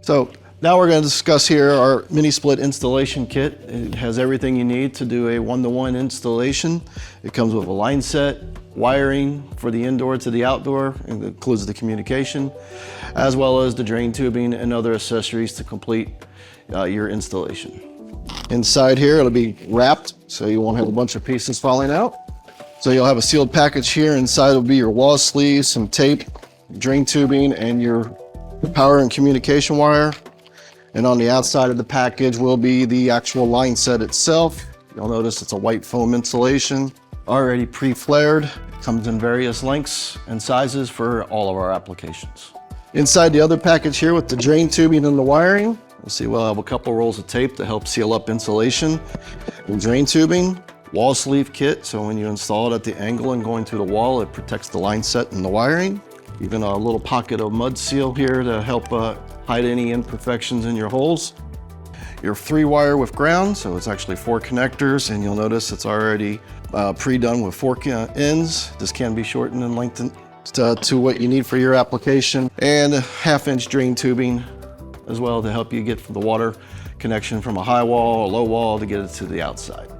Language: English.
So now we're going to discuss here our mini split installation kit. It has everything you need to do a one-to-one installation. It comes with a line set, wiring for the indoor to the outdoor, and it includes the communication, as well as the drain tubing and other accessories to complete your installation. Inside here, it'll be wrapped, so you won't have a bunch of pieces falling out. So you'll have a sealed package here. Inside will be your wall sleeves, some tape, drain tubing, and your power and communication wire. And on the outside of the package will be the actual line set itself. You'll notice it's a white foam insulation, already pre-flared. Comes in various lengths and sizes for all of our applications. Inside the other package here with the drain tubing and the wiring, you'll see we'll have a couple rolls of tape to help seal up insulation, and drain tubing, wall sleeve kit, so when you install it at the angle and going through the wall, it protects the line set and the wiring. Even a little pocket of mud seal here to help hide any imperfections in your holes. Your 3-wire with ground, so it's actually 4 connectors, and you'll notice it's already pre-done with 4 ends. This can be shortened and lengthened to what you need for your application. And a 1/2-inch drain tubing as well to help you get the water connection from a high wall or low wall to get it to the outside.